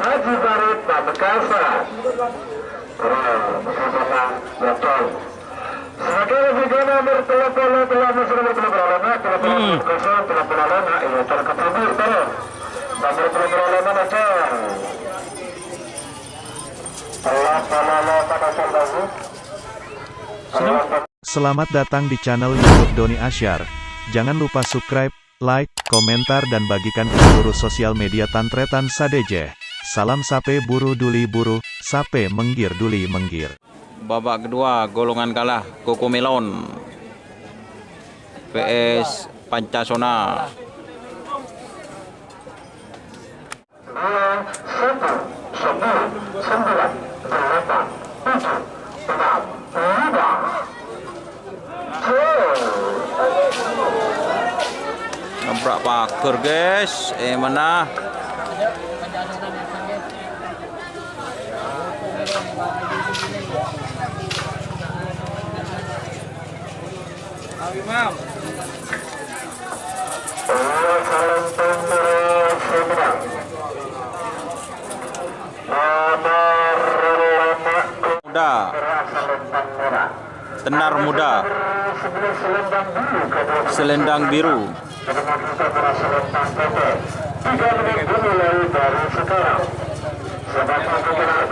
Haji Barit Pamekasan. Bersama Betul. Sebagai juga nomor telepon telah masyarakat berlama telepon kosong telepon lama ini terketemu terus. Nomor telepon lama ada. Selamat datang di channel YouTube Doni Asyar. Jangan lupa subscribe, like, komentar dan bagikan ke seluruh sosial media Tantretan Sadejeh. Salam sape buru duli buru, sape menggir duli menggir. Babak kedua golongan kalah Koko Melon PS Pancasona. Nabrak pagar guys, mana? Muda, tenar muda, selendang biru. 3 menit dimulai dari sekarang. Sebagai pemenang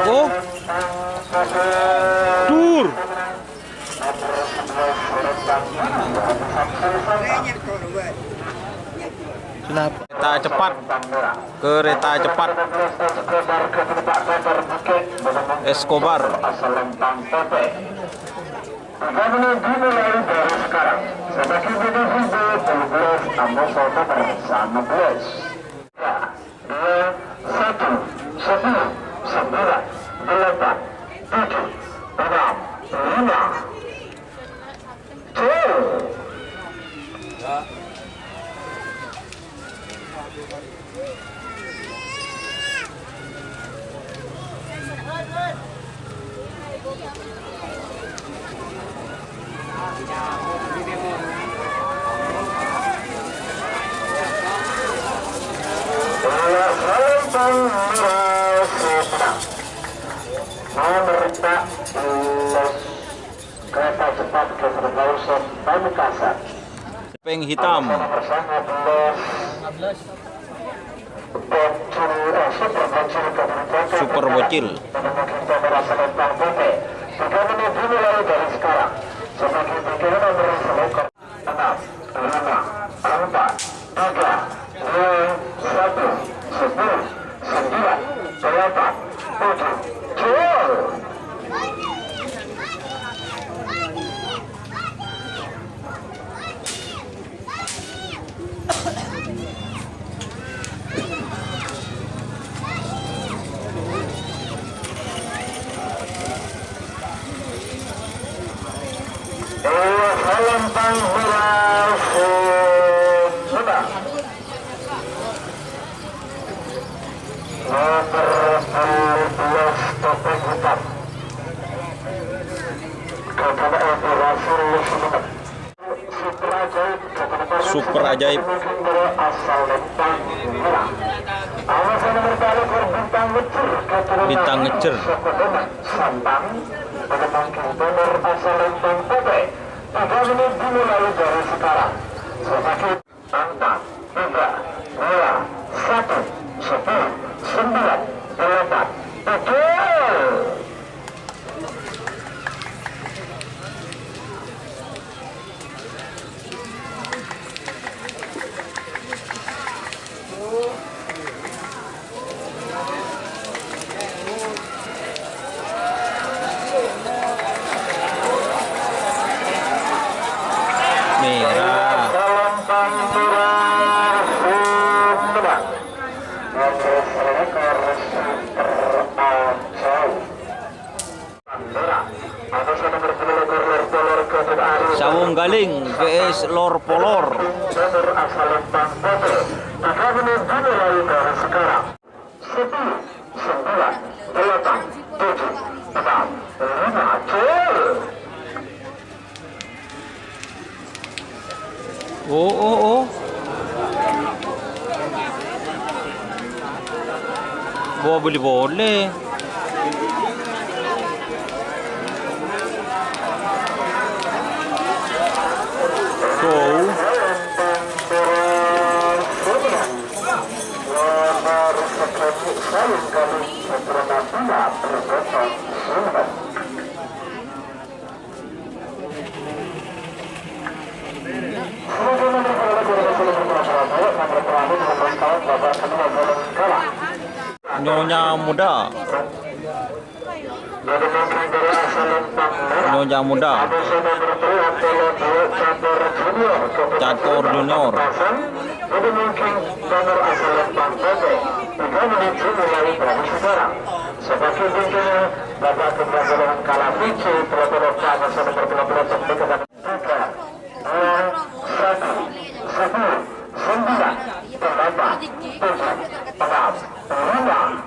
Oh, dur. Kereta cepat, kereta cepat Escobar. Kereta cepat ke Perbausan Pamekasan. Peng hitam. Super bocil. Super ajaib. Bintang ngecer. Merah. Jenis lor polor. Nomor asal Lempang Bote. Maka menunggu mulai dari sekarang. 10, 9, 8, 7, 6, 5, cuy. Oh. Boleh. Tuh. Nyonya muda. Nyonya muda. Catur junior. Jadi mungkin nomor asal Lempang Bote 3 menit mulai dari sekarang. Sebagai bingkingnya Bapak Ketua Golongan Kalah Vici Pelopor Kalah Sama Berpelopor Teknik Kepada 3, 2, 1, 10, 9, 8, 7, 6, 5,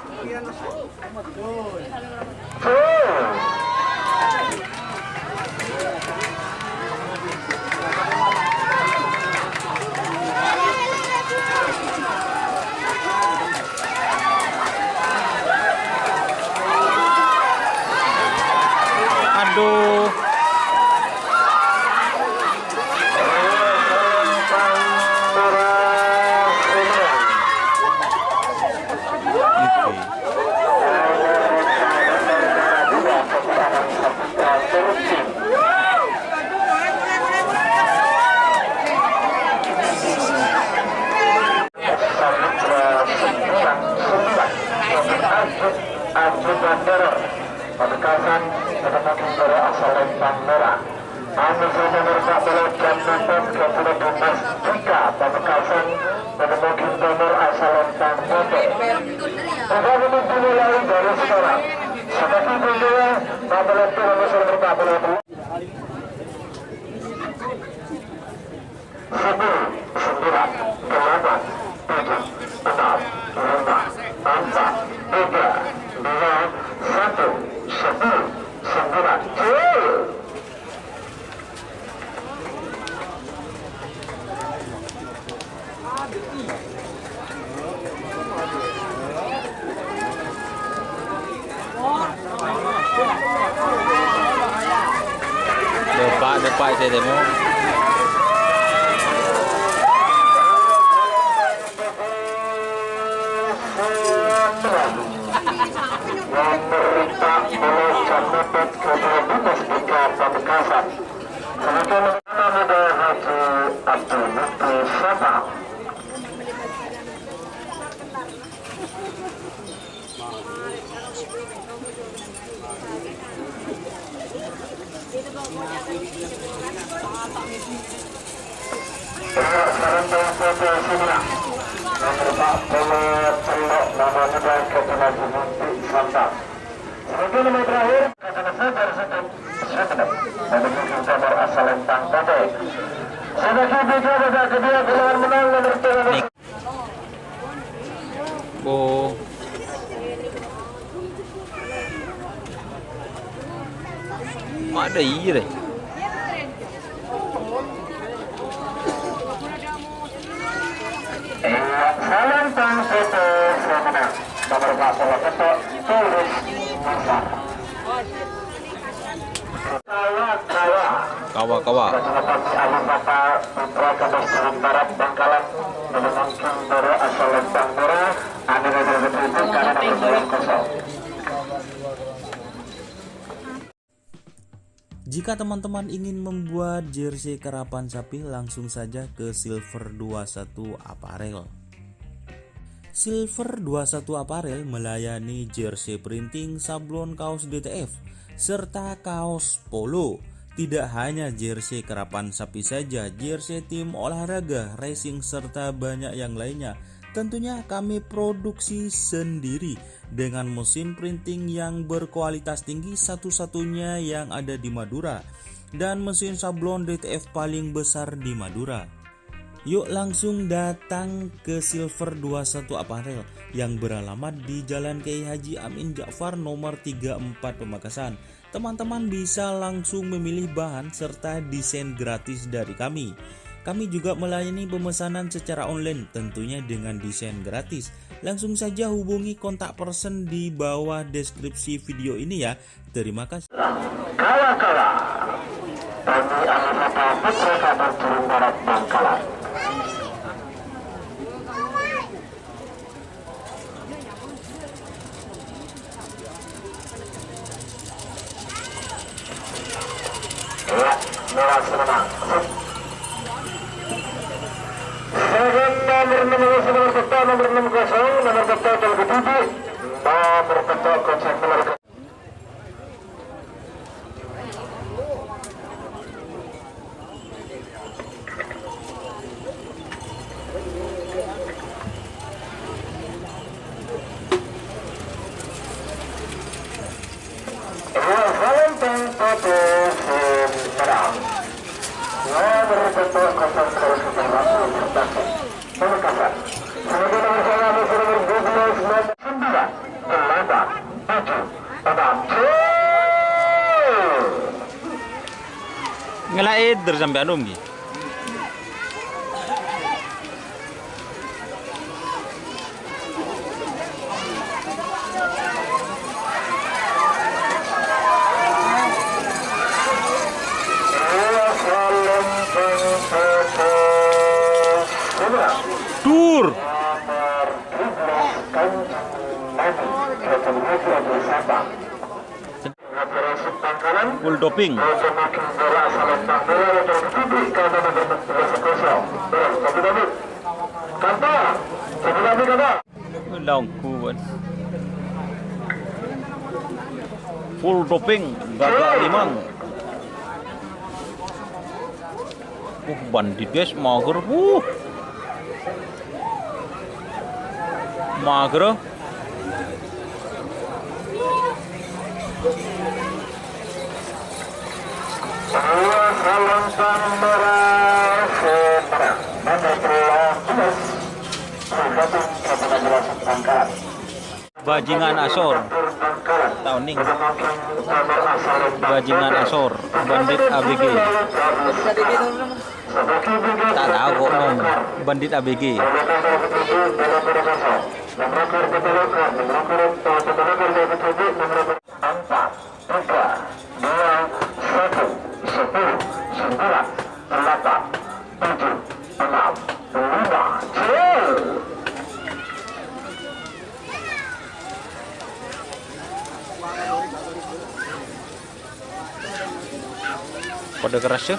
Aduh. Pemekasan Ketemukan Para Asal Lempang Merah. Anugerah nomor 14 jam 6 ke 3 Pemekasan Ketemukan Nomor Asal Lempang Bote. Tiga menit dimulai dari sekarang. Seperti bendera 14 kilometer berkabel 10, 9, 8, 7, 6, 5, 4, 3, 2, 1, 10, 9, cuy. Depan saya demo. Pemerintah oleh Camat Ketua Dinas Bika Pamekasan. Selanjutnya Muda Haji Abdul Mukti Sama. Sekarang foto semua. Nomor 40 Celok nama Muda Ketua Mukti Sama. Sebagai nomor terakhir, kata sabar satu nomor asal Lempang Bote. Sebagai tiga pada kedua gelar menang nomor 3. Oh. Mak ada iya deh. Salam Tang Foto Semenang nomor 40 Ketok Tulis Masar. Kawa. Alun Bapak Putra Kedokteran Barat Bangkalan menangkan Baru asal Lempang Merah. Ada itu karena nomor 0. Jika teman-teman ingin membuat jersey karapan sapi, langsung saja ke Silver 21 Apparel. Silver 21 Apparel melayani jersey printing, sablon kaos DTF, serta kaos polo. Tidak hanya jersey karapan sapi saja, jersey tim olahraga, racing, serta banyak yang lainnya. Tentunya kami produksi sendiri dengan mesin printing yang berkualitas tinggi, satu-satunya yang ada di Madura. dan mesin sablon DTF paling besar di Madura. Yuk langsung datang ke Silver 21 Apparel yang beralamat di Jalan Kiai Haji Amin Ja'far nomor 34 Pamekasan. Teman-teman bisa langsung memilih bahan serta desain gratis dari kami. Kami juga melayani pemesanan secara online tentunya dengan desain gratis. Langsung saja hubungi kontak person di bawah deskripsi video ini ya. Terima kasih. Kala-kala bagi anggota Putra Kabar Turun Barat Bangkalan. Ya, merah semenang. Nomor peta nomor 60, nomor peta Telgetibi, nomor peta konsep keluarga. Ngelaid sampai anum gitu. Dur. Full doping. Langkuan. Full doping gagak limang. Bandit guys, mager. Mager. Bajingan Asor Tauning, Bajingan Asor, Bandit ABG. Tak tahu kok nom, Bandit ABG. Kode keras ya.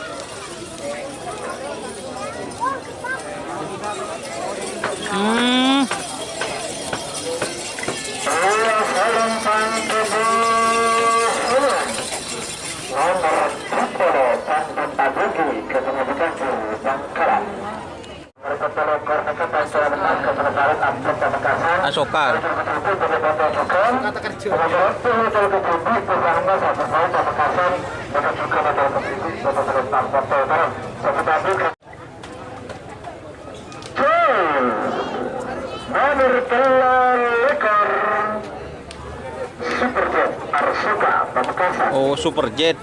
Asokar. Oh, Superjet.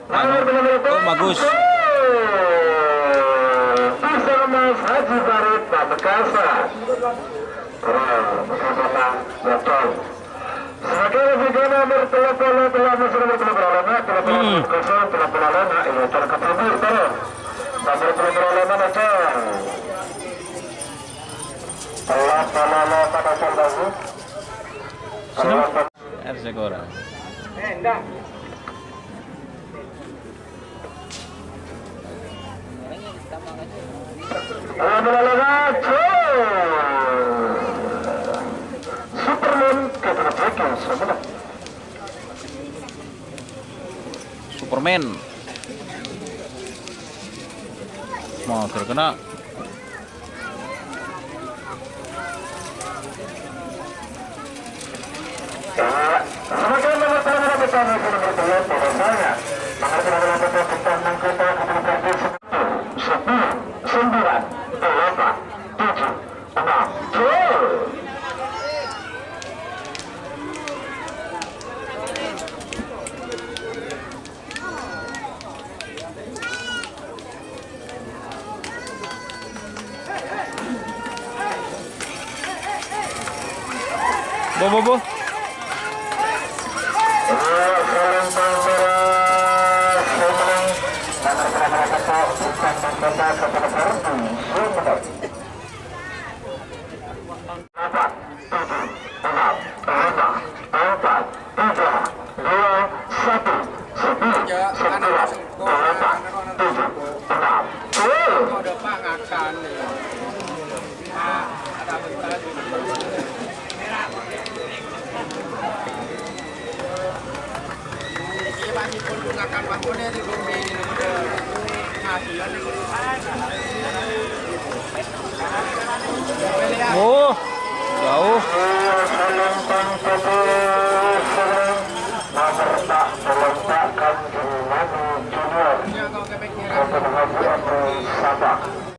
Oh, bagus. Pasar Mas Haji Barit Pamekasan. Betul. Sebagai lebih nomor telah masuk nomor berolahraga, telah berolahraga, ini terkabur terus. Nomor berolahraga macam. Telah pada bagus. Segera. Enggak. Superman. Mau terkena. Bo. Menggunakan paspornya di bumi hasilnya